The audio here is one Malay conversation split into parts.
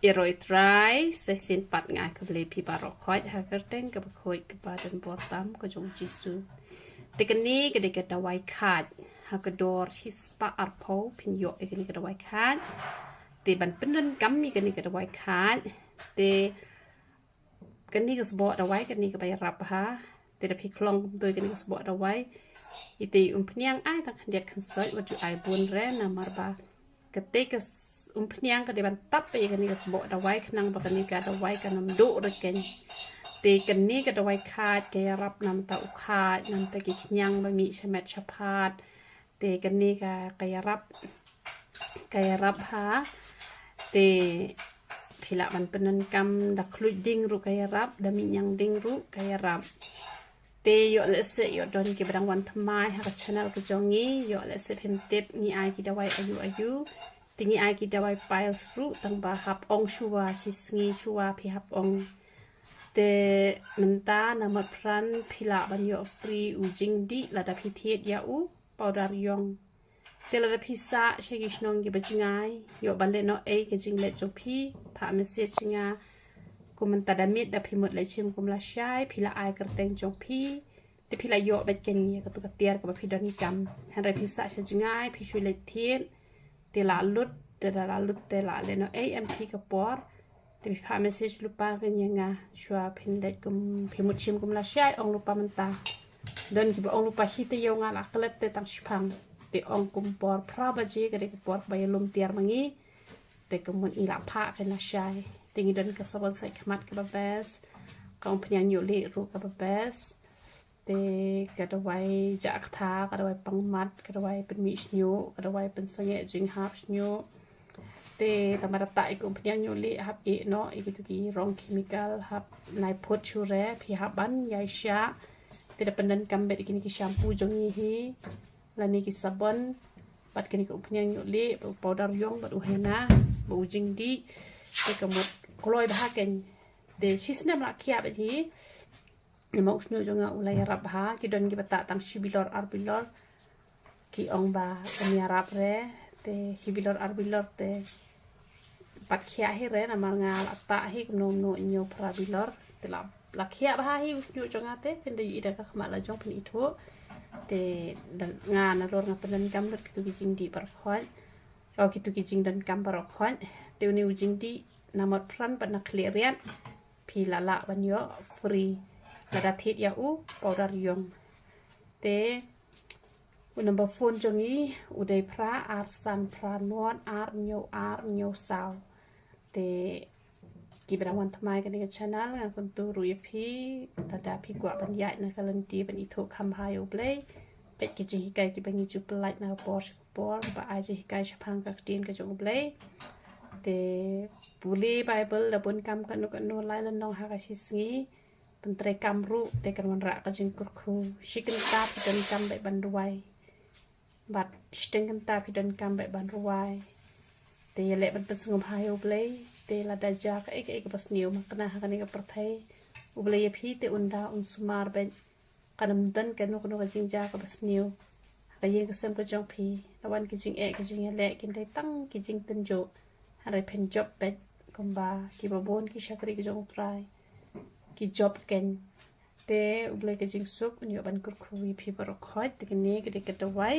Hynrei try sẽ xin bắt ngài có beli pi barok khói ha kerteng ke khói ke badan portam ke jong jisu tekeni ke de dawai khaid ha ke dor hispa arpo pin yo ke ni ke dawai khaid te ban penen kam mi ke ni ke dawai khaid te ke ni ke sbo dawai ke ni ke bay rap ha te de pi klong tôi ke ni ke sbo dawai iti pniang ai tak handiat kan soi wat ju ai bun re na marba ketika pniang ke depan tap ya kan ni sebok dawai kenang bakan ni ka dawai kan nam do reken te kan ni ka dawai khat ke rap nam ta ukhat nam ta ki nyang ba mi chamet chapat te kan ni ka rap ha te phila man penen kam da khluj ding ru kaya rap da mi nyang ding ru kaya rap te yo lese yo don ki badang wan thamai ha channel ke jongi yo lese phem tip ni ai ki dawai ayu tingi ai ki dawai piles ru tang ba hap ong shuwa hisngi shuwa phi hap ong te menta na mat pran phila ban yo free u jingdi la da phi thiet ya u powder yong te la da phi sa shegi shnong ki bajingai yo ban le no e ke jing le jo phi pha message nga kumenta damit da phi mot le chim kum la shai phila ai kerteng jong phi te phila yo ba ken ni ka tu ka tiar ka ba phi don kam Hynrei phi sa shejingai phi shui le thiet te la lut te la le no amp ka por te pha message lupa ke nga shwa phin le kum phi mot chim kum la shai ong lupa menta don ki ba ong lupa hi te yo nga la klet te tang shpang te ong kum por pra ba ji ka de por ba lum tiar mangi te kum mon ila pha ke na shai tingi don ka sabon sai khamat ka ba bes kong pnyang yu le ru ka ba bes te ka dawai jak tha ka dawai pangmat ka dawai pen mi snyo ka dawai pen sange jing hap snyo te tamara ta iku pnyang yu le hap e no iku ki rong chemical hap nai phot chure phi hap ban yai sha te da penden kam be ki ni ki shampoo jongi hi la ni ki sabon pat ki ni ku pnyang yu le powder yong ba u hena bu jing di te ka mot kloi ba ken de shisnem la khia ba ji ni mo snyo jonga ulai rap ha ki don ki bata tang shibilor arbilor ki ong ba kami rap re te shibilor arbilor te pat khia hi re na mal nga la ta hi no no nyo prabilor te la khia ba hi snyo jonga te pen de ida ka khma la jong pin itho te nga na lor nga pen kam lut ki tu ki jing di par khoi o ki tu ki jing dan kam par khoi te ni u jing di namot pran pan na clearian phi la ban yo free la da thit ya u powder yong te u number phone jongi u dei pra ar san pra non ar nyo sao te ki bra wan thmai ka ni channel nga kun tu ru ye phi ta da phi kwa ban ya na kalan ti ban i tho kham ha yo play pet ki ji kai ki ban i chu like na por ba ai ji kai shapang ka tin ka jong play te buli bible da bun kam kan no lai lan nong ha ka shisngi pentre kam ru te kan wan ra ka jing kur khu shikin ta pidan kam be ban ruai bat steng kan ta pidan kam be ban ruai te le ban pen sungum ha yo play te la da ja ka ek pas niu ma kana ha ni ka prathai u play ye phi te unda un sumar ben kanam dan kan no ka jing ja ka pas niu ka ye ka sem ka jong phi lawan ki jing ka jing le kin dai tang ki jing ten jo Hynrei pen job bet komba ki babon ki shakri ki jong try ki job ken te uble ke jing suk un yo ban kur khui phi bar khoi te ni ke de dawai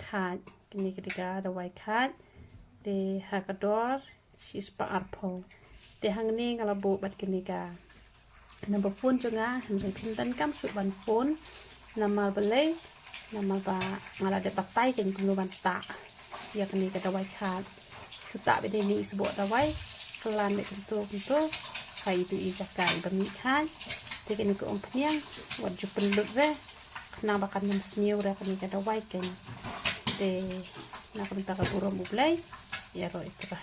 khat ke ni ke ga dawai khat te ha ka dor shis pa arpo te hang ni ngala bo bat ke ni ga number phone jonga Hynrei phin tan kam su ban phone namal bale namal ba ngala de patai ken tu ban ta ya ke ni ga dawai khat suta be ni sbo dawai kelan de kuntu kai tu i jakai ba mi khan te ke ni ko ompniang wat ju penlut re na ba kan nam sniu re kan ka dawai ken te na kan ta ka burom ublai ya ro itra